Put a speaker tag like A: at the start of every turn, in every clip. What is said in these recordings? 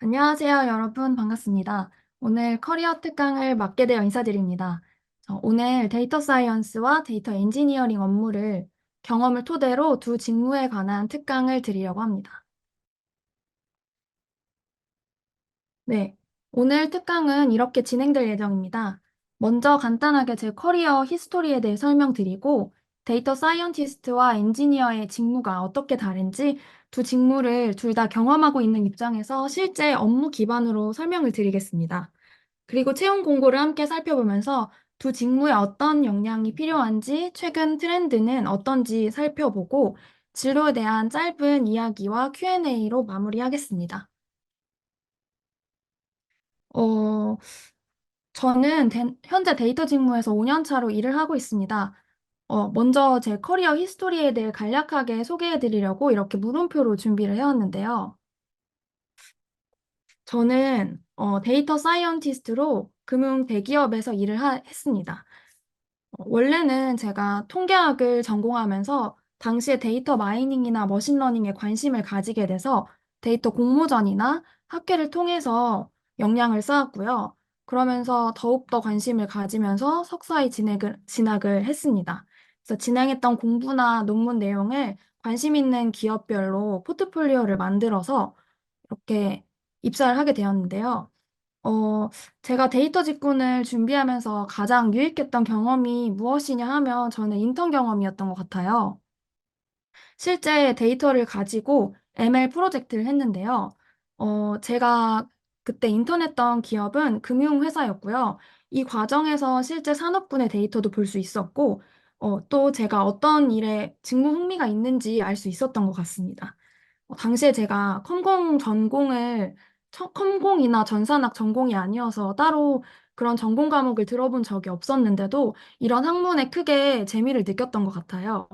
A: 안녕하세요, 여러분. 반갑습니다. 오늘 커리어 특강을 맡게 되어 인사드립니다. 오늘 데이터 사이언스와 데이터 엔지니어링 업무를 경험을 토대로 두 직무에 관한 특강을 드리려고 합니다. 네. 오늘 특강은 이렇게 진행될 예정입니다. 먼저 간단하게 제 커리어 히스토리에 대해 설명드리고, 데이터 사이언티스트와 엔지니어의 직무가 어떻게 다른지 두 직무를 둘 다 경험하고 있는 입장에서 실제 업무 기반으로 설명을 드리겠습니다. 그리고 채용 공고를 함께 살펴보면서 두 직무에 어떤 역량이 필요한지, 최근 트렌드는 어떤지 살펴보고, 진로에 대한 짧은 이야기와 Q&A로 마무리하겠습니다. 어, 저는 현재 데이터 직무에서 5년 차로 일을 하고 있습니다. 먼저 제 커리어 히스토리에 대해 간략하게 소개해 드리려고 이렇게 물음표로 준비를 해왔는데요. 저는 데이터 사이언티스트로 금융 대기업에서 했습니다. 원래는 제가 통계학을 전공하면서 당시에 데이터 마이닝이나 머신러닝에 관심을 가지게 돼서 데이터 공모전이나 학회를 통해서 역량을 쌓았고요. 그러면서 더욱더 관심을 가지면서 석사에 진학을 했습니다. 그래서 진행했던 공부나 논문 내용을 관심 있는 기업별로 포트폴리오를 만들어서 이렇게 입사를 하게 되었는데요. 어, 제가 데이터 직군을 준비하면서 가장 유익했던 경험이 무엇이냐 하면 저는 인턴 경험이었던 것 같아요. 실제 데이터를 가지고 ML 프로젝트를 했는데요. 제가 그때 인턴했던 기업은 금융회사였고요. 이 과정에서 실제 산업군의 데이터도 볼 수 있었고, 또 제가 어떤 일에 직무 흥미가 있는지 알 수 있었던 것 같습니다. 당시에 제가 컴공이나 전산학 전공이 아니어서 따로 그런 전공 과목을 들어본 적이 없었는데도 이런 학문에 크게 재미를 느꼈던 것 같아요.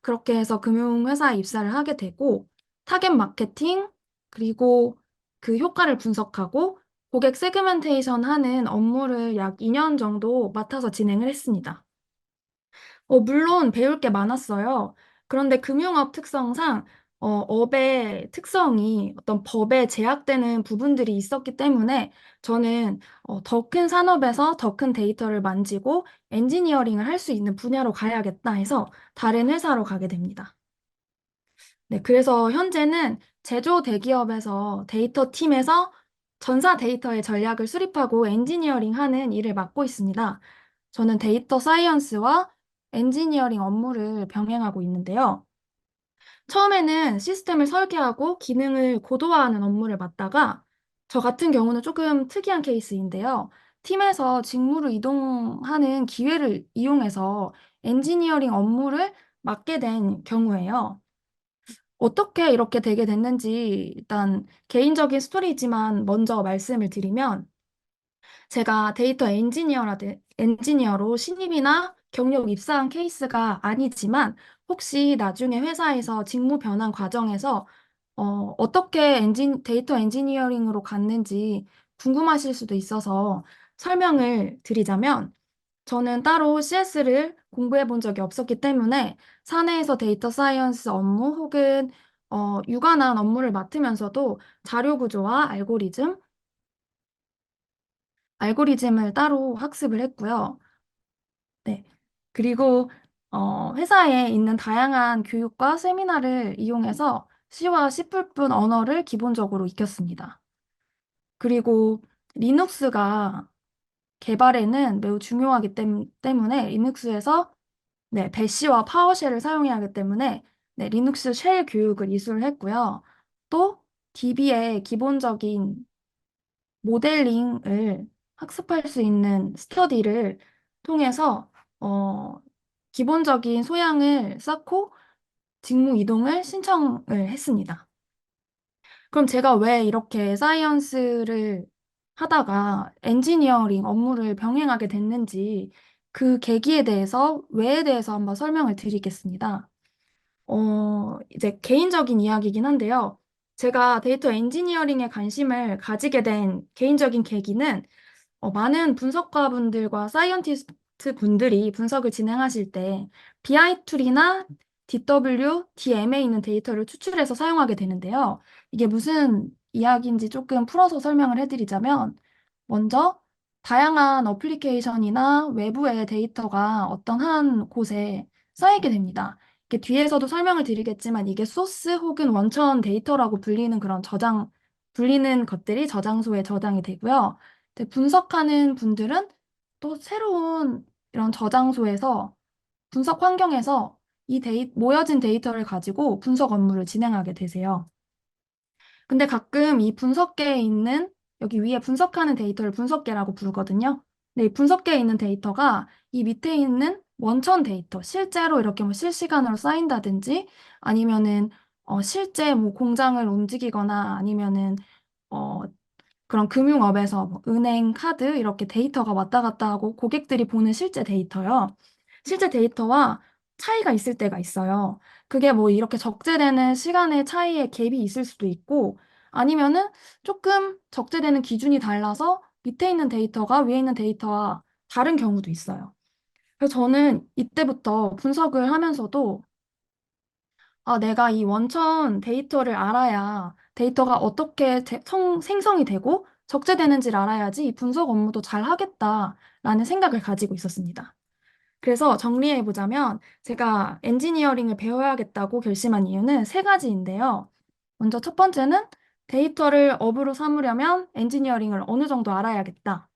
A: 그렇게 해서 금융회사에 입사를 하게 되고 타겟 마케팅, 그리고 그 효과를 분석하고 고객 세그멘테이션 하는 업무를 약 2년 정도 맡아서 진행을 했습니다. 물론 배울 게 많았어요. 그런데 금융업 특성상 업의 특성이 어떤 법에 제약되는 부분들이 있었기 때문에 저는 더 큰 산업에서 더 큰 데이터를 만지고 엔지니어링을 할 수 있는 분야로 가야겠다 해서 다른 회사로 가게 됩니다. 네, 그래서 현재는 제조 대기업에서 데이터 팀에서 전사 데이터의 전략을 수립하고 엔지니어링 하는 일을 맡고 있습니다. 저는 데이터 사이언스와 엔지니어링 업무를 병행하고 있는데요. 처음에는 시스템을 설계하고 기능을 고도화하는 업무를 맡다가 저 같은 경우는 조금 특이한 케이스인데요. 팀에서 직무를 이동하는 기회를 이용해서 엔지니어링 업무를 맡게 된 경우예요. 어떻게 이렇게 되게 됐는지 일단 개인적인 스토리지만 먼저 말씀을 드리면 제가 엔지니어로 신입이나 경력 입사한 케이스가 아니지만 혹시 나중에 회사에서 직무 변환 과정에서 어떻게 데이터 엔지니어링으로 갔는지 궁금하실 수도 있어서 설명을 드리자면 저는 따로 CS를 공부해 본 적이 없었기 때문에 사내에서 데이터 사이언스 업무 혹은 유관한 업무를 맡으면서도 자료 구조와 알고리즘을 따로 학습을 했고요. 네. 그리고 회사에 있는 다양한 교육과 세미나를 이용해서 C와 C++ 언어를 기본적으로 익혔습니다. 그리고 리눅스가 개발에는 매우 중요하기 때문에 리눅스에서 네, 배시와 파워쉘을 사용해야 하기 때문에 네, 리눅스 쉘 교육을 이수를 했고요. 또 DB의 기본적인 모델링을 학습할 수 있는 스터디를 통해서 어, 기본적인 소양을 쌓고 직무 이동을 신청을 했습니다. 그럼 제가 왜 이렇게 사이언스를 하다가 엔지니어링 업무를 병행하게 됐는지 그 계기에 대해서, 왜에 대해서 한번 설명을 드리겠습니다. 이제 개인적인 이야기이긴 한데요. 제가 데이터 엔지니어링에 관심을 가지게 된 개인적인 계기는 많은 분석가 분들과 사이언티스트 분들이 분석을 진행하실 때 BI 툴이나 DW, DM에 있는 데이터를 추출해서 사용하게 되는데요. 이게 무슨 이야기인지 조금 풀어서 설명을 해드리자면, 먼저 다양한 어플리케이션이나 외부의 데이터가 어떤 한 곳에 쌓이게 됩니다. 이게 뒤에서도 설명을 드리겠지만 이게 소스 혹은 원천 데이터라고 불리는 것들이 저장소에 저장이 되고요. 근데 분석하는 분들은 또 새로운 이런 저장소에서 분석 환경에서 모여진 데이터를 가지고 분석 업무를 진행하게 되세요. 근데 가끔 이 분석계에 있는 여기 위에 분석하는 데이터를 분석계라고 부르거든요. 근데 이 분석계에 있는 데이터가 이 밑에 있는 원천 데이터, 실제로 이렇게 뭐 실시간으로 쌓인다든지 아니면은 실제 뭐 공장을 움직이거나 아니면은 어, 그런 금융업에서 뭐 은행, 카드 이렇게 데이터가 왔다 갔다 하고 고객들이 보는 실제 데이터요. 실제 데이터와 차이가 있을 때가 있어요. 그게 뭐 이렇게 적재되는 시간의 차이에 갭이 있을 수도 있고 아니면은 조금 적재되는 기준이 달라서 밑에 있는 데이터가 위에 있는 데이터와 다른 경우도 있어요. 그래서 저는 이때부터 분석을 하면서도 내가 이 원천 데이터를 알아야 데이터가 어떻게 생성이 되고 적재되는지를 알아야지 이 분석 업무도 잘 하겠다라는 생각을 가지고 있었습니다. 그래서 정리해보자면 제가 엔지니어링을 배워야겠다고 결심한 이유는 세 가지인데요. 먼저 첫 번째는 데이터를 업으로 삼으려면 엔지니어링을 어느 정도 알아야겠다.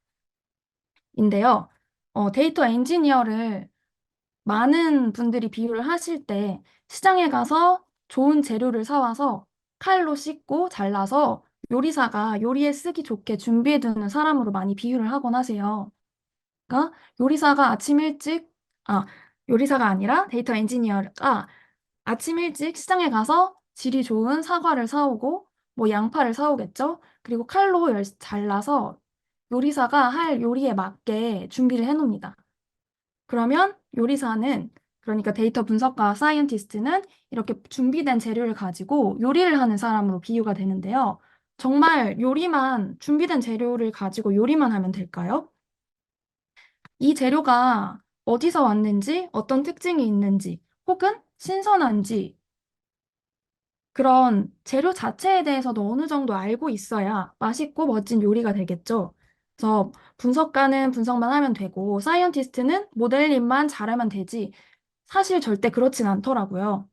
A: 인데요. 데이터 엔지니어를 많은 분들이 비유를 하실 때 시장에 가서 좋은 재료를 사와서 칼로 씻고 잘라서 요리사가 요리에 쓰기 좋게 준비해두는 사람으로 많이 비유를 하곤 하세요. 그러니까 요리사가 아침 일찍, 아, 요리사가 아니라 데이터 엔지니어가 아침 일찍 시장에 가서 질이 좋은 사과를 사오고 뭐 양파를 사오겠죠? 그리고 칼로 잘라서 요리사가 할 요리에 맞게 준비를 해놓습니다. 그러면 요리사는, 그러니까 데이터 분석가 사이언티스트는 이렇게 준비된 재료를 가지고 요리를 하는 사람으로 비유가 되는데요. 정말 준비된 재료를 가지고 요리만 하면 될까요? 이 재료가 어디서 왔는지, 어떤 특징이 있는지, 혹은 신선한지, 그런 재료 자체에 대해서도 어느 정도 알고 있어야 맛있고 멋진 요리가 되겠죠. 그래서 분석가는 분석만 하면 되고, 사이언티스트는 모델링만 잘하면 되지. 사실 절대 그렇진 않더라고요.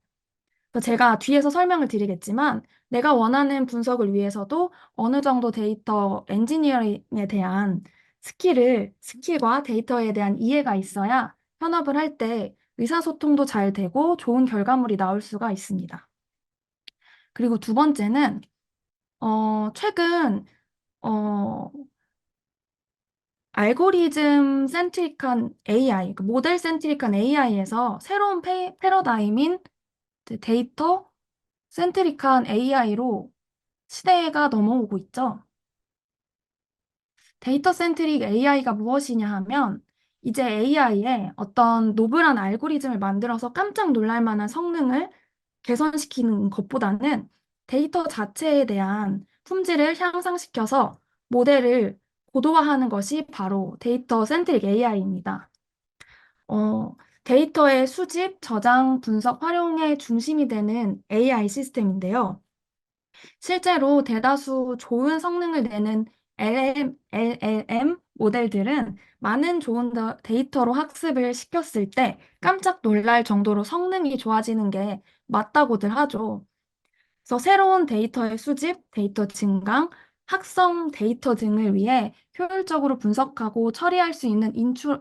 A: 그래서 제가 뒤에서 설명을 드리겠지만, 내가 원하는 분석을 위해서도 어느 정도 데이터 엔지니어링에 대한 스킬과 데이터에 대한 이해가 있어야 현업을 할 때 의사소통도 잘 되고 좋은 결과물이 나올 수가 있습니다. 그리고 두 번째는, 최근, 어, 알고리즘 센트릭한 AI, 그 모델 센트릭한 AI에서 새로운 패러다임인 데이터 센트릭한 AI로 시대가 넘어오고 있죠. 데이터 센트릭 AI가 무엇이냐 하면 이제 AI에 어떤 노블한 알고리즘을 만들어서 깜짝 놀랄 만한 성능을 개선시키는 것보다는 데이터 자체에 대한 품질을 향상시켜서 모델을 고도화하는 것이 바로 데이터 센트릭 AI입니다. 데이터의 수집, 저장, 분석, 활용의 중심이 되는 AI 시스템인데요. 실제로 대다수 좋은 성능을 내는 LLM 모델들은 많은 좋은 데이터로 학습을 시켰을 때 깜짝 놀랄 정도로 성능이 좋아지는 게 맞다고들 하죠. 그래서 새로운 데이터의 수집, 데이터 증강, 학성 데이터 등을 위해 효율적으로 분석하고 처리할 수 있는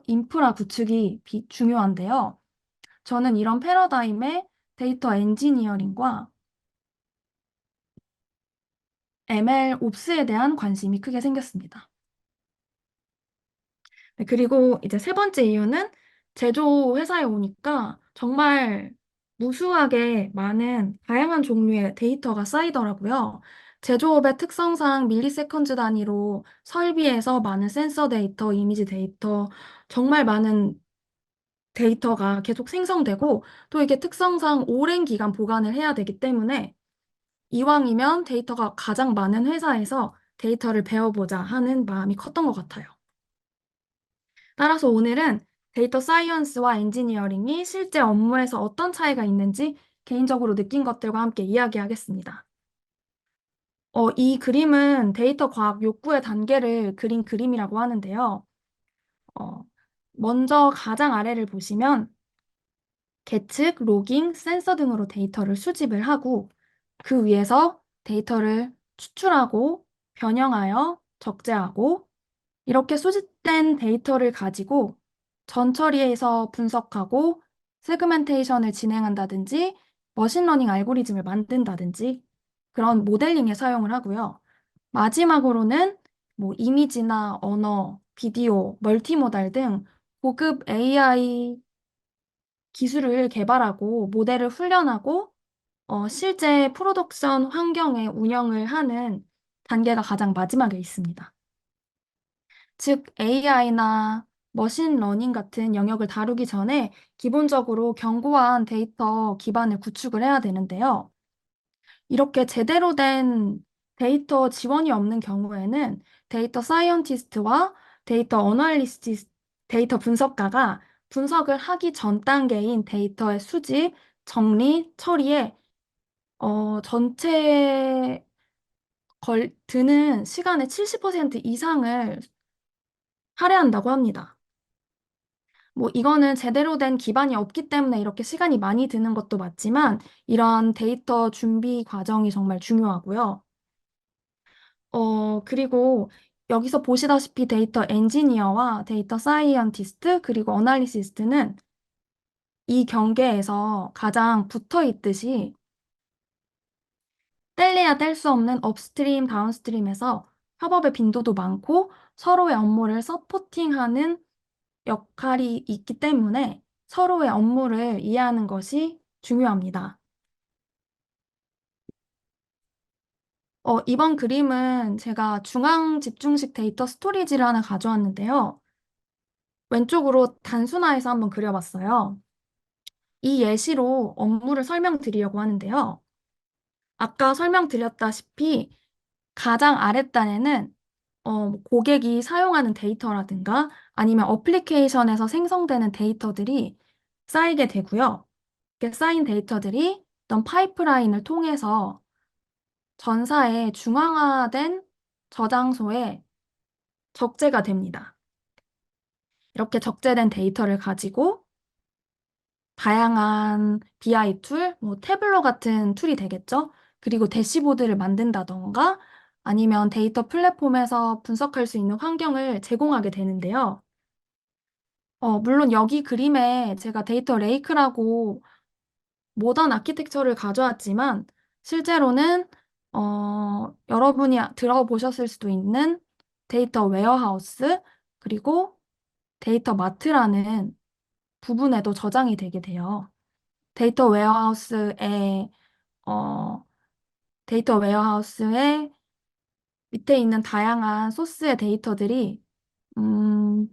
A: 인프라 구축이 중요한데요. 저는 이런 패러다임의 데이터 엔지니어링과 ML 옵스에 대한 관심이 크게 생겼습니다. 네, 그리고 이제 세 번째 이유는 제조 회사에 오니까 정말 무수하게 많은 다양한 종류의 데이터가 쌓이더라고요. 제조업의 특성상 밀리세컨즈 단위로 설비에서 많은 센서 데이터, 이미지 데이터, 정말 많은 데이터가 계속 생성되고 또 이게 특성상 오랜 기간 보관을 해야 되기 때문에 이왕이면 데이터가 가장 많은 회사에서 데이터를 배워보자 하는 마음이 컸던 것 같아요. 따라서 오늘은 데이터 사이언스와 엔지니어링이 실제 업무에서 어떤 차이가 있는지 개인적으로 느낀 것들과 함께 이야기하겠습니다. 이 그림은 데이터 과학 욕구의 단계를 그린 그림이라고 하는데요. 어, 먼저 가장 아래를 보시면 계측, 로깅, 센서 등으로 데이터를 수집을 하고 그 위에서 데이터를 추출하고 변형하여 적재하고 이렇게 수집된 데이터를 가지고 전처리해서 분석하고 세그멘테이션을 진행한다든지 머신러닝 알고리즘을 만든다든지 그런 모델링에 사용을 하고요. 마지막으로는 뭐 이미지나 언어, 비디오, 멀티모달 등 고급 AI 기술을 개발하고 모델을 훈련하고 실제 프로덕션 환경에 운영을 하는 단계가 가장 마지막에 있습니다. 즉, AI나 머신러닝 같은 영역을 다루기 전에 기본적으로 견고한 데이터 기반을 구축을 해야 되는데요. 이렇게 제대로 된 데이터 지원이 없는 경우에는 데이터 사이언티스트와 데이터 어널리스트, 데이터 분석가가 분석을 하기 전 단계인 데이터의 수집, 정리, 처리에 전체 드는 시간의 70% 이상을 할애한다고 합니다. 뭐 이거는 제대로 된 기반이 없기 때문에 이렇게 시간이 많이 드는 것도 맞지만 이러한 데이터 준비 과정이 정말 중요하고요. 그리고 여기서 보시다시피 데이터 엔지니어와 데이터 사이언티스트 그리고 어널리시스트는 이 경계에서 가장 붙어 있듯이 뗄래야 뗄 수 없는 업스트림, 다운스트림에서 협업의 빈도도 많고 서로의 업무를 서포팅하는 역할이 있기 때문에 서로의 업무를 이해하는 것이 중요합니다. 이번 그림은 제가 중앙 집중식 데이터 스토리지를 하나 가져왔는데요. 왼쪽으로 단순화해서 한번 그려봤어요. 이 예시로 업무를 설명드리려고 하는데요. 아까 설명드렸다시피 가장 아랫단에는 고객이 사용하는 데이터라든가 아니면 어플리케이션에서 생성되는 데이터들이 쌓이게 되고요. 이렇게 쌓인 데이터들이 어떤 파이프라인을 통해서 전사의 중앙화된 저장소에 적재가 됩니다. 이렇게 적재된 데이터를 가지고 다양한 BI 툴, 뭐 태블로 같은 툴이 되겠죠? 그리고 대시보드를 만든다던가 아니면 데이터 플랫폼에서 분석할 수 있는 환경을 제공하게 되는데요. 물론 여기 그림에 제가 데이터 레이크라고 모던 아키텍처를 가져왔지만 실제로는 여러분이 들어보셨을 수도 있는 데이터 웨어하우스 그리고 데이터 마트라는 부분에도 저장이 되게 돼요. 데이터 웨어하우스에 어, 데이터 웨어하우스에 밑에 있는 다양한 소스의 데이터들이 음,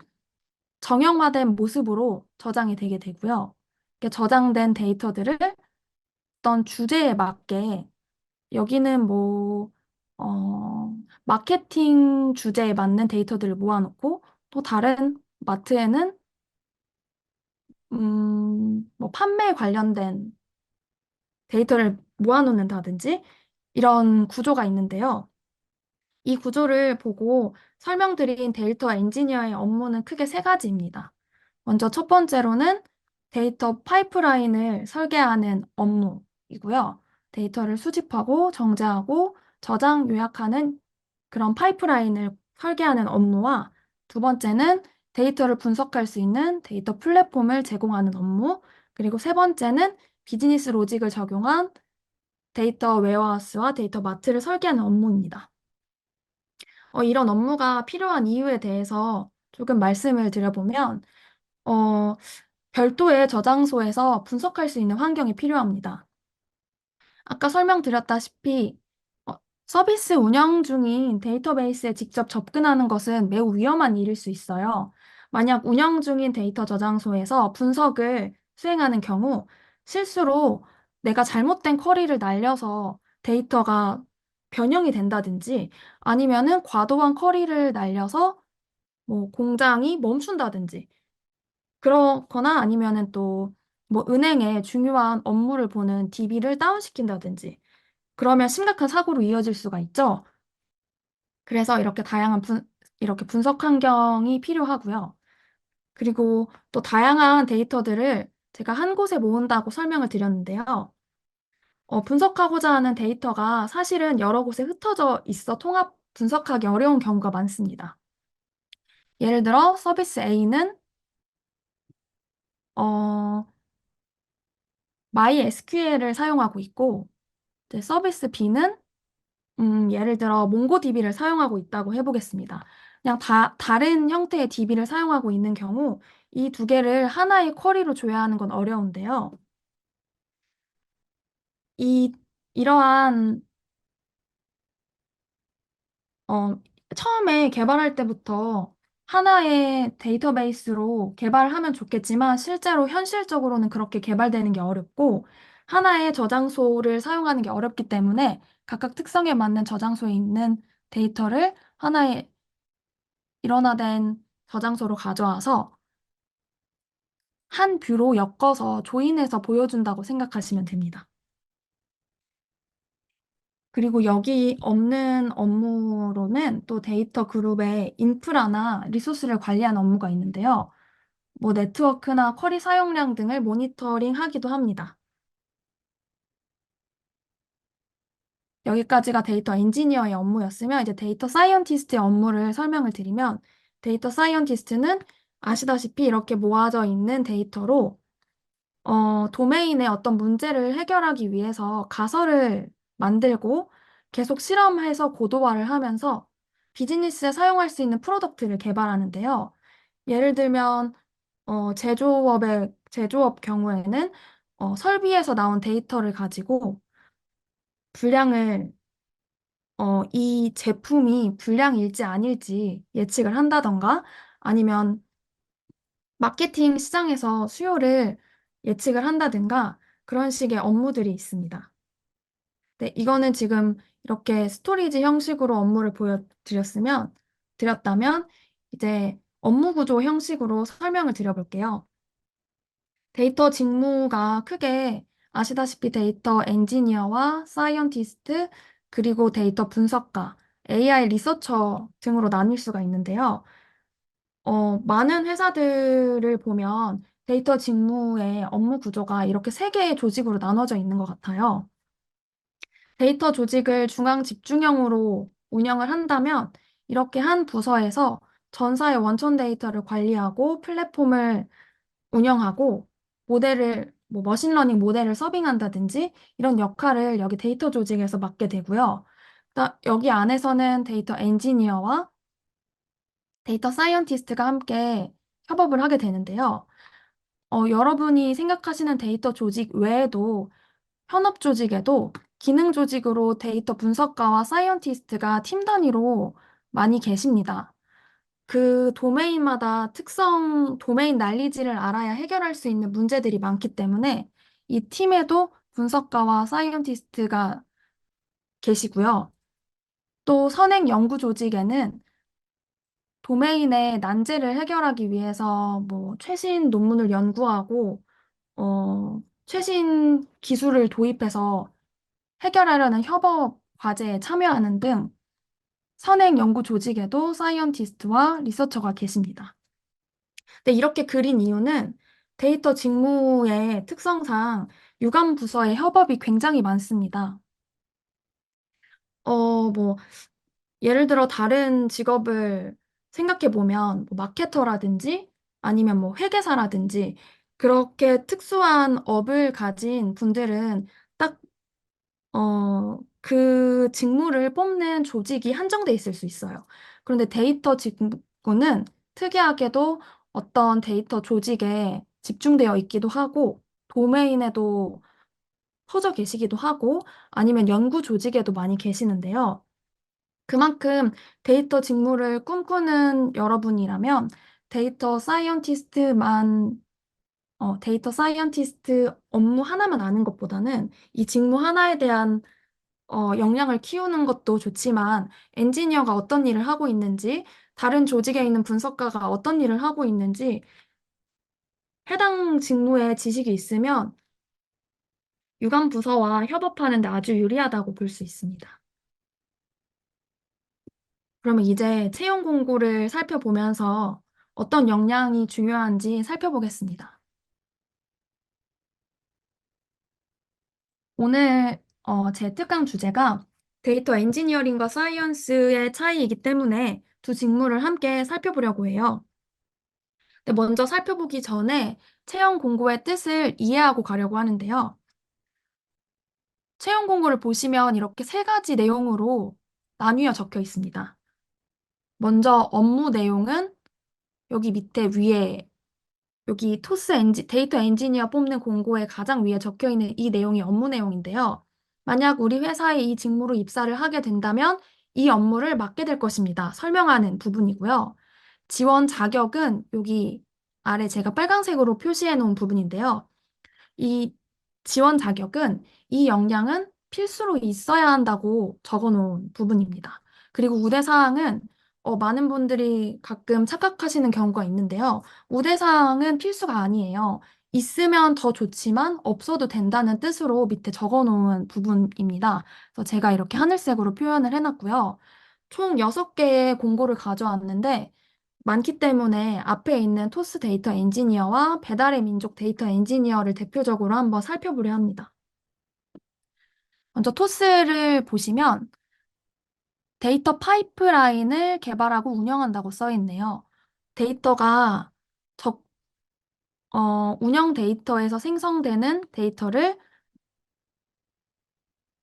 A: 정형화된 모습으로 저장이 되게 되고요. 이렇게 저장된 데이터들을 어떤 주제에 맞게 여기는 뭐 마케팅 주제에 맞는 데이터들을 모아놓고 또 다른 마트에는 뭐 판매 관련된 데이터를 모아놓는다든지 이런 구조가 있는데요. 이 구조를 보고 설명드린 데이터 엔지니어의 업무는 크게 세 가지입니다. 먼저 첫 번째로는 데이터 파이프라인을 설계하는 업무이고요. 데이터를 수집하고 정제하고 저장, 요약하는 그런 파이프라인을 설계하는 업무와 두 번째는 데이터를 분석할 수 있는 데이터 플랫폼을 제공하는 업무, 그리고 세 번째는 비즈니스 로직을 적용한 데이터 웨어하우스와 데이터 마트를 설계하는 업무입니다. 이런 업무가 필요한 이유에 대해서 조금 말씀을 드려보면, 어, 별도의 저장소에서 분석할 수 있는 환경이 필요합니다. 아까 설명드렸다시피 어, 서비스 운영 중인 데이터베이스에 직접 접근하는 것은 매우 위험한 일일 수 있어요. 만약 운영 중인 데이터 저장소에서 분석을 수행하는 경우 실수로 내가 잘못된 쿼리를 날려서 데이터가 변형이 된다든지 아니면은 과도한 쿼리를 날려서 뭐 공장이 멈춘다든지 그러거나 아니면은 또 뭐 은행의 중요한 업무를 보는 DB를 다운시킨다든지 그러면 심각한 사고로 이어질 수가 있죠. 그래서 이렇게 분석 환경이 필요하고요. 그리고 또 다양한 데이터들을 제가 한 곳에 모은다고 설명을 드렸는데요. 분석하고자 하는 데이터가 사실은 여러 곳에 흩어져 있어 분석하기 어려운 경우가 많습니다. 예를 들어 서비스 A는 어, MySQL을 사용하고 있고 이제 서비스 B는 예를 들어 몽고DB를 사용하고 있다고 해보겠습니다. 그냥 다른 형태의 DB를 사용하고 있는 경우 이 두 개를 하나의 쿼리로 조회하는 건 어려운데요. 이 이러한 어, 처음에 개발할 때부터 하나의 데이터베이스로 개발하면 좋겠지만 실제로 현실적으로는 그렇게 개발되는 게 어렵고 하나의 저장소를 사용하는 게 어렵기 때문에 각각 특성에 맞는 저장소에 있는 데이터를 하나의 일원화된 저장소로 가져와서 한 뷰로 엮어서 조인해서 보여준다고 생각하시면 됩니다. 그리고 여기 없는 업무로는 또 데이터 그룹의 인프라나 리소스를 관리하는 업무가 있는데요. 뭐 네트워크나 쿼리 사용량 등을 모니터링 하기도 합니다. 여기까지가 데이터 엔지니어의 업무였으면 이제 데이터 사이언티스트의 업무를 설명을 드리면 데이터 사이언티스트는 아시다시피 이렇게 모아져 있는 데이터로 도메인의 어떤 문제를 해결하기 위해서 가설을 만들고 계속 실험해서 고도화를 하면서 비즈니스에 사용할 수 있는 프로덕트를 개발하는데요. 예를 들면, 제조업 경우에는 설비에서 나온 데이터를 가지고 분량을, 이 제품이 불량일지 아닐지 예측을 한다던가 아니면 마케팅 시장에서 수요를 예측을 한다든가 그런 식의 업무들이 있습니다. 네, 이거는 지금 이렇게 스토리지 형식으로 업무를 드렸다면 이제 업무 구조 형식으로 설명을 드려볼게요. 데이터 직무가 크게 아시다시피 데이터 엔지니어와 사이언티스트 그리고 데이터 분석가, AI 리서처 등으로 나뉠 수가 있는데요. 많은 회사들을 보면 데이터 직무의 업무 구조가 이렇게 세 개의 조직으로 나눠져 있는 것 같아요. 데이터 조직을 중앙 집중형으로 운영을 한다면 이렇게 한 부서에서 전사의 원천 데이터를 관리하고 플랫폼을 운영하고 뭐 머신러닝 모델을 서빙한다든지 이런 역할을 여기 데이터 조직에서 맡게 되고요. 여기 안에서는 데이터 엔지니어와 데이터 사이언티스트가 함께 협업을 하게 되는데요. 여러분이 생각하시는 데이터 조직 외에도 현업 조직에도 기능 조직으로 데이터 분석가와 사이언티스트가 팀 단위로 많이 계십니다. 그 도메인마다 도메인 난리지를 알아야 해결할 수 있는 문제들이 많기 때문에 이 팀에도 분석가와 사이언티스트가 계시고요. 또 선행 연구 조직에는 도메인의 난제를 해결하기 위해서 뭐 최신 논문을 연구하고 최신 기술을 도입해서 해결하려는 협업 과제에 참여하는 등 선행 연구 조직에도 사이언티스트와 리서처가 계십니다. 근데 이렇게 그린 이유는 데이터 직무의 특성상 유관 부서의 협업이 굉장히 많습니다. 뭐 예를 들어 다른 직업을 생각해 보면 뭐 마케터라든지 아니면 뭐 회계사라든지 그렇게 특수한 업을 가진 분들은 딱 그 직무를 뽑는 조직이 한정돼 있을 수 있어요. 그런데 데이터 직무는 특이하게도 어떤 데이터 조직에 집중되어 있기도 하고, 도메인에도 퍼져 계시기도 하고, 아니면 연구 조직에도 많이 계시는데요. 그만큼 데이터 직무를 꿈꾸는 여러분이라면 데이터 사이언티스트 업무 하나만 아는 것보다는 이 직무 하나에 대한 역량을 키우는 것도 좋지만 엔지니어가 어떤 일을 하고 있는지, 다른 조직에 있는 분석가가 어떤 일을 하고 있는지 해당 직무에 지식이 있으면 유관 부서와 협업하는 데 아주 유리하다고 볼 수 있습니다. 그러면 이제 채용 공고를 살펴보면서 어떤 역량이 중요한지 살펴보겠습니다. 오늘 제 특강 주제가 데이터 엔지니어링과 사이언스의 차이이기 때문에 두 직무를 함께 살펴보려고 해요. 근데 먼저 살펴보기 전에 채용 공고의 뜻을 이해하고 가려고 하는데요. 채용 공고를 보시면 이렇게 세 가지 내용으로 나뉘어 적혀 있습니다. 먼저 업무 내용은 여기 밑에 위에 여기 데이터 엔지니어 뽑는 공고에 가장 위에 적혀 있는 이 내용이 업무 내용인데요. 만약 우리 회사에 이 직무로 입사를 하게 된다면 이 업무를 맡게 될 것입니다. 설명하는 부분이고요. 지원 자격은 여기 아래 제가 빨간색으로 표시해 놓은 부분인데요. 이 지원 자격은 이 역량은 필수로 있어야 한다고 적어 놓은 부분입니다. 그리고 우대사항은 많은 분들이 가끔 착각하시는 경우가 있는데요. 우대사항은 필수가 아니에요. 있으면 더 좋지만 없어도 된다는 뜻으로 밑에 적어 놓은 부분입니다. 그래서 제가 이렇게 하늘색으로 표현을 해놨고요. 총 6개의 공고를 가져왔는데 많기 때문에 앞에 있는 토스 데이터 엔지니어와 배달의 민족 데이터 엔지니어를 대표적으로 한번 살펴보려 합니다. 먼저 토스를 보시면 데이터 파이프라인을 개발하고 운영한다고 써 있네요. 데이터가 적, 운영 데이터에서 생성되는 데이터를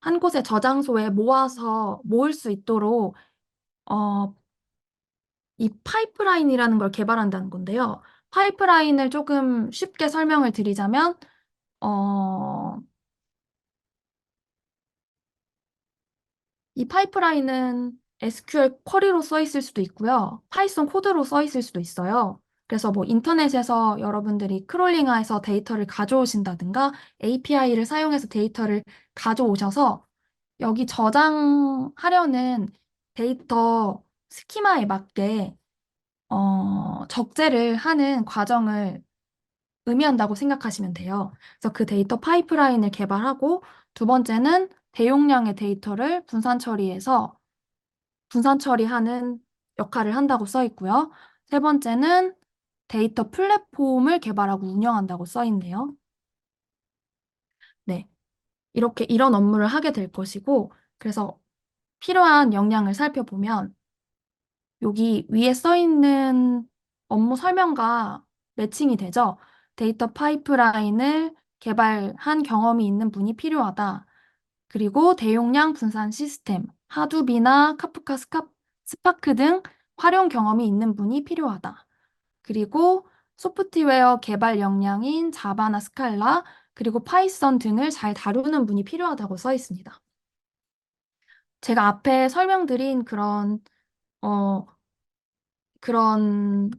A: 한 곳의 저장소에 모아서 모을 수 있도록 어, 이 파이프라인이라는 걸 개발한다는 건데요. 파이프라인을 조금 쉽게 설명을 드리자면 어, 이 파이프라인은 SQL 쿼리로 써 있을 수도 있고요. 파이썬 코드로 써 있을 수도 있어요. 그래서 뭐 인터넷에서 여러분들이 크롤링해서 데이터를 가져오신다든가 API를 사용해서 데이터를 가져오셔서 여기 저장하려는 데이터 스키마에 맞게 적재를 하는 과정을 의미한다고 생각하시면 돼요. 그래서 그 데이터 파이프라인을 개발하고 두 번째는 대용량의 데이터를 분산 처리하는 역할을 한다고 써 있고요. 세 번째는 데이터 플랫폼을 개발하고 운영한다고 써 있네요. 네. 이렇게 이런 업무를 하게 될 것이고, 그래서 필요한 역량을 살펴보면 여기 위에 써 있는 업무 설명과 매칭이 되죠. 데이터 파이프라인을 개발한 경험이 있는 분이 필요하다. 그리고 대용량 분산 시스템, 하두비나 카프카 스파크 등 활용 경험이 있는 분이 필요하다. 그리고 소프트웨어 개발 역량인 자바나 스칼라, 그리고 파이썬 등을 잘 다루는 분이 필요하다고 써 있습니다. 제가 앞에 설명드린 어, 그런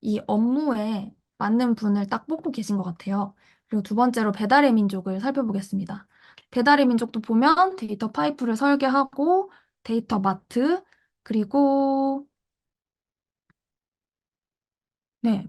A: 이 업무에 맞는 분을 딱 뽑고 계신 것 같아요. 그리고 두 번째로 배달의 민족을 살펴보겠습니다. 배달의 민족도 보면 데이터 파이프를 설계하고 데이터 마트, 그리고 네,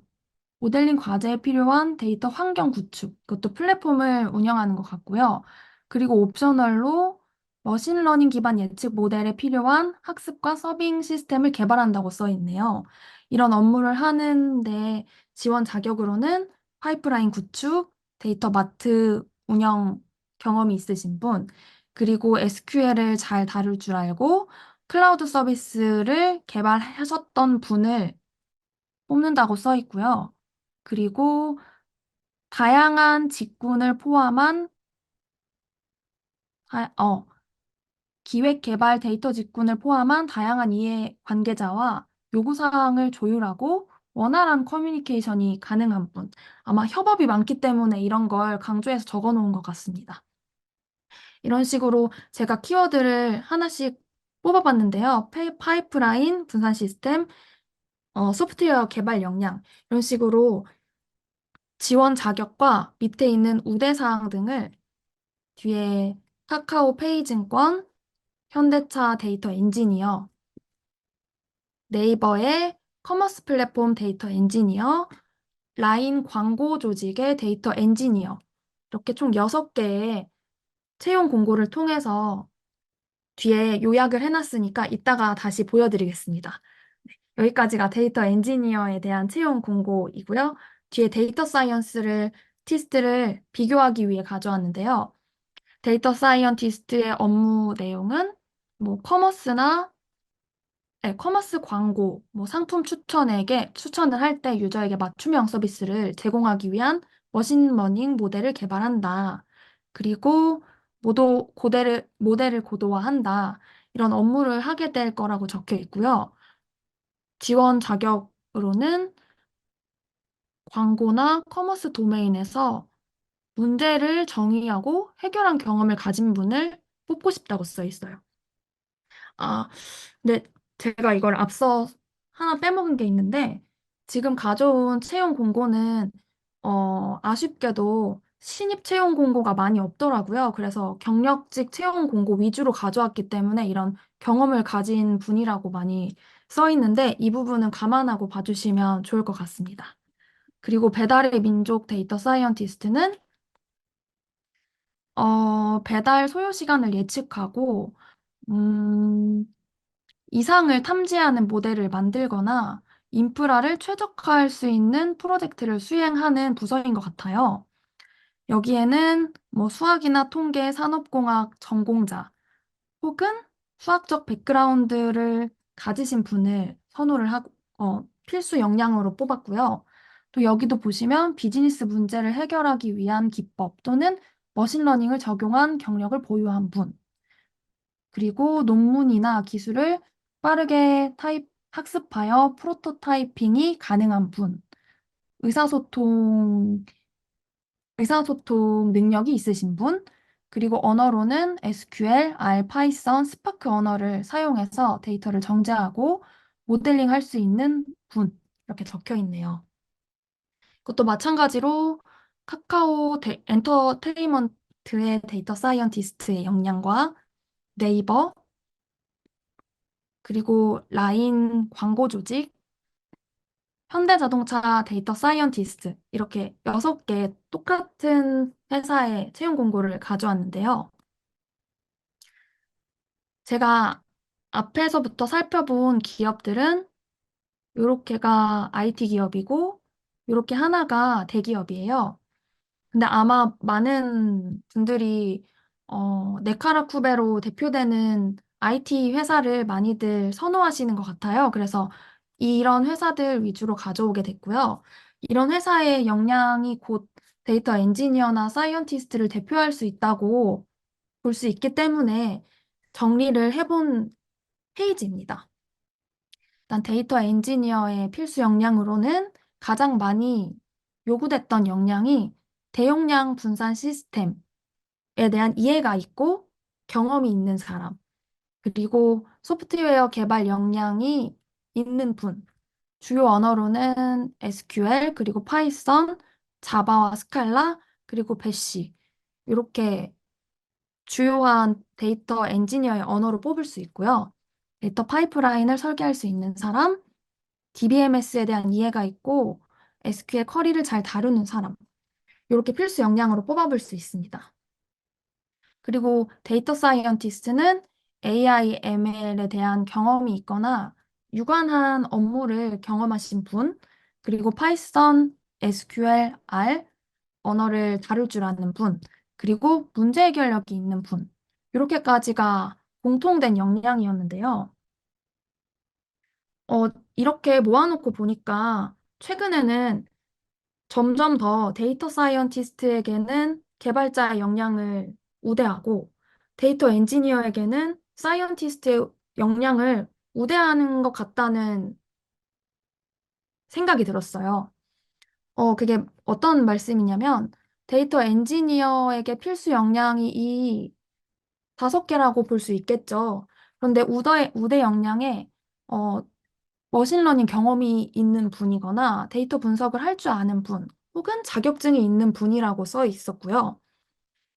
A: 모델링 과제에 필요한 데이터 환경 구축, 그것도 플랫폼을 운영하는 것 같고요. 그리고 옵셔널로 머신러닝 기반 예측 모델에 필요한 학습과 서빙 시스템을 개발한다고 써 있네요. 이런 업무를 하는데 지원 자격으로는 파이프라인 구축, 데이터 마트 운영 경험이 있으신 분, 그리고 SQL을 잘 다룰 줄 알고 클라우드 서비스를 개발하셨던 분을 뽑는다고 써 있고요. 그리고 다양한 직군을 포함한 다- 어, 기획 개발 데이터 직군을 포함한 다양한 이해 관계자와 요구사항을 조율하고 원활한 커뮤니케이션이 가능한 분. 아마 협업이 많기 때문에 이런 걸 강조해서 적어 놓은 것 같습니다. 이런 식으로 제가 키워드를 하나씩 뽑아봤는데요. 파이프라인, 분산 시스템, 소프트웨어 개발 역량, 이런 식으로 지원 자격과 밑에 있는 우대사항 등을 뒤에 카카오 페이증권, 현대차 데이터 엔지니어, 네이버의 커머스 플랫폼 데이터 엔지니어, 라인 광고 조직의 데이터 엔지니어로 이렇게 총 6개의 채용 공고를 통해서 뒤에 요약을 해놨으니까 이따가 다시 보여드리겠습니다. 네, 여기까지가 데이터 엔지니어에 대한 채용 공고이고요. 뒤에 데이터 사이언스를 티스트를 비교하기 위해 가져왔는데요. 데이터 사이언티스트의 업무 내용은 뭐 커머스나 커머스 광고, 뭐 상품 추천을 할 때 유저에게 맞춤형 서비스를 제공하기 위한 머신러닝 모델을 개발한다. 그리고 모델을 고도화한다. 이런 업무를 하게 될 거라고 적혀 있고요. 지원 자격으로는 광고나 커머스 도메인에서 문제를 정의하고 해결한 경험을 가진 분을 뽑고 싶다고 써 있어요. 아, 근데 제가 이걸 앞서 하나 빼먹은 게 있는데, 지금 가져온 채용 공고는, 아쉽게도 신입 채용 공고가 많이 없더라고요. 그래서 경력직 채용 공고 위주로 가져왔기 때문에 이런 경험을 가진 분이라고 많이 써 있는데, 이 부분은 감안하고 봐주시면 좋을 것 같습니다. 그리고 배달의 민족 데이터 사이언티스트는, 배달 소요 시간을 예측하고, 음, 이상을 탐지하는 모델을 만들거나 인프라를 최적화할 수 있는 프로젝트를 수행하는 부서인 것 같아요. 여기에는 뭐 수학이나 통계, 산업공학 전공자 혹은 수학적 백그라운드를 가지신 분을 선호를 하고, 필수 역량으로 뽑았고요. 또 여기도 보시면 비즈니스 문제를 해결하기 위한 기법 또는 머신러닝을 적용한 경력을 보유한 분. 그리고 논문이나 기술을 빠르게 학습하여 프로토타이핑이 가능한 분, 의사소통, 의사소통 능력이 있으신 분, 그리고 언어로는 SQL, R, 파이썬, 스파크 언어를 사용해서 데이터를 정제하고 모델링 할 수 있는 분, 이렇게 적혀 있네요. 그것도 마찬가지로 엔터테인먼트의 데이터 사이언티스트의 역량과 네이버, 그리고 라인 광고 조직, 현대자동차 데이터 사이언티스트 이렇게 6개 똑같은 회사의 채용 공고를 가져왔는데요. 제가 앞에서부터 살펴본 기업들은 요렇게가 IT 기업이고 요렇게 하나가 대기업이에요. 근데 아마 많은 분들이 네카라쿠베로 대표되는 IT 회사를 많이들 선호하시는 것 같아요. 그래서 이런 회사들 위주로 가져오게 됐고요. 이런 회사의 역량이 곧 데이터 엔지니어나 사이언티스트를 대표할 수 있다고 볼 수 있기 때문에 정리를 해본 페이지입니다. 일단 데이터 엔지니어의 필수 역량으로는 가장 많이 요구됐던 역량이 대용량 분산 시스템에 대한 이해가 있고 경험이 있는 사람, 그리고 소프트웨어 개발 역량이 있는 분, 주요 언어로는 SQL, 그리고 파이썬, 자바와 스칼라, 그리고 배시, 이렇게 주요한 데이터 엔지니어의 언어로 뽑을 수 있고요. 데이터 파이프라인을 설계할 수 있는 사람, DBMS에 대한 이해가 있고 SQL 쿼리를 잘 다루는 사람, 이렇게 필수 역량으로 뽑아볼 수 있습니다. 그리고 데이터 사이언티스트는 AI, ML에 대한 경험이 있거나 유관한 업무를 경험하신 분, 그리고 파이썬, SQL, R 언어를 다룰 줄 아는 분, 그리고 문제 해결력이 있는 분, 이렇게까지가 공통된 역량이었는데요. 어, 이렇게 모아놓고 보니까 최근에는 점점 더 데이터 사이언티스트에게는 개발자의 역량을 우대하고 데이터 엔지니어에게는 사이언티스트의 역량을 우대하는 것 같다는 생각이 들었어요. 그게 어떤 말씀이냐면 데이터 엔지니어에게 필수 역량이 이 5개라고 볼 수 있겠죠. 그런데 우대 역량에 어, 머신러닝 경험이 있는 분이거나 데이터 분석을 할 줄 아는 분, 혹은 자격증이 있는 분이라고 써 있었고요.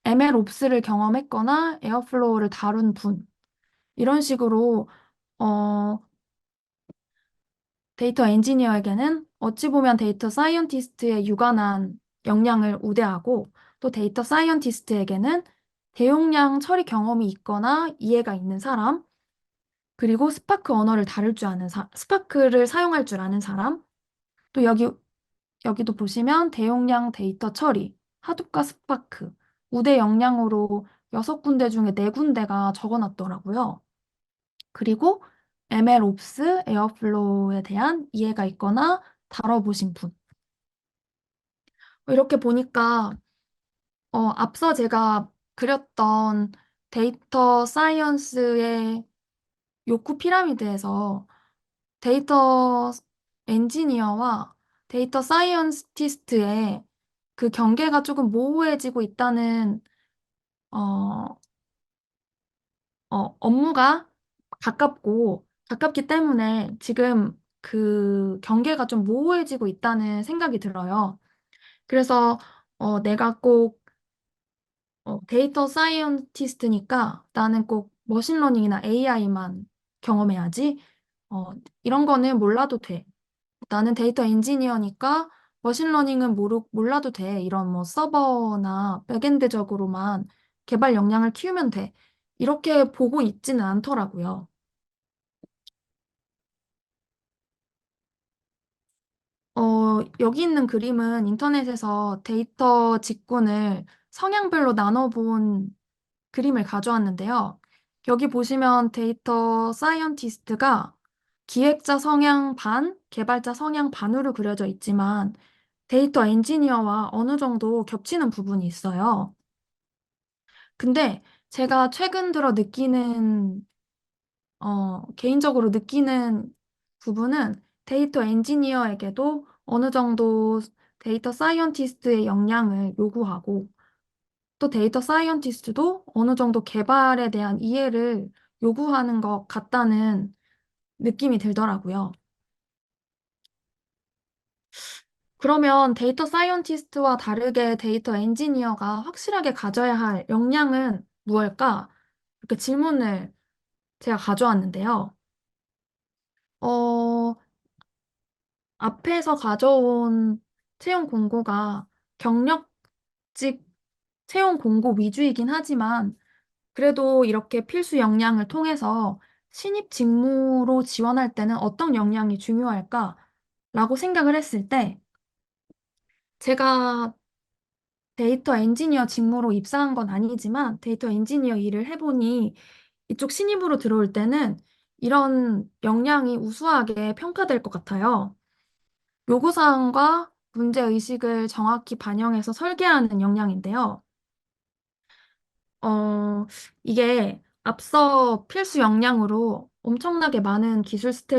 A: MLOps를 경험했거나 에어플로우를 다룬 분, 이런 식으로 어, 데이터 엔지니어에게는 어찌 보면 데이터 사이언티스트의 유관한 역량을 우대하고 또 데이터 사이언티스트에게는 대용량 처리 경험이 있거나 이해가 있는 사람, 그리고 스파크 언어를 다룰 줄 아는 스파크를 사용할 줄 아는 사람, 또 여기도 보시면 대용량 데이터 처리, 하둡과 스파크, 우대 역량으로 6군데 중에 4군데가 적어놨더라고요. 그리고 MLOps, 에어플로우에 대한 이해가 있거나 다뤄보신 분. 이렇게 보니까 앞서 제가 그렸던 데이터 사이언스의 욕구 피라미드에서 데이터 엔지니어와 데이터 사이언티스트의 그 경계가 조금 모호해지고 있다는 어, 업무가 가깝기 때문에 지금 그 경계가 좀 모호해지고 있다는 생각이 들어요. 그래서 내가 꼭 데이터 사이언티스트니까 나는 꼭 머신러닝이나 AI만 경험해야지. 이런 거는 몰라도 돼. 나는 데이터 엔지니어니까 머신러닝은 몰라도 돼. 이런 뭐 서버나 백엔드적으로만 개발 역량을 키우면 돼. 이렇게 보고 있지는 않더라고요. 여기 있는 그림은 인터넷에서 데이터 직군을 성향별로 나눠본 그림을 가져왔는데요. 여기 보시면 데이터 사이언티스트가 기획자 성향 반, 개발자 성향 반으로 그려져 있지만 데이터 엔지니어와 어느 정도 겹치는 부분이 있어요. 근데 제가 최근 들어 개인적으로 느끼는 부분은 데이터 엔지니어에게도 어느 정도 데이터 사이언티스트의 역량을 요구하고 또 데이터 사이언티스트도 어느 정도 개발에 대한 이해를 요구하는 것 같다는 느낌이 들더라고요. 그러면 데이터 사이언티스트와 다르게 데이터 엔지니어가 확실하게 가져야 할 역량은 무엇일까? 이렇게 질문을 제가 가져왔는데요. 어, 앞에서 가져온 채용 공고가 경력직 채용 공고 위주이긴 하지만 그래도 이렇게 필수 역량을 통해서 신입 직무로 지원할 때는 어떤 역량이 중요할까라고 생각을 했을 때 제가 데이터 엔지니어 직무로 입사한 건 아니지만 데이터 엔지니어 일을 해보니 이쪽 신입으로 들어올 때는 이런 역량이 우수하게 평가될 것 같아요. 요구사항과 문제의식을 정확히 반영해서 설계하는 역량인데요. 이게 앞서 필수 역량으로 엄청나게 많은 기술 스텝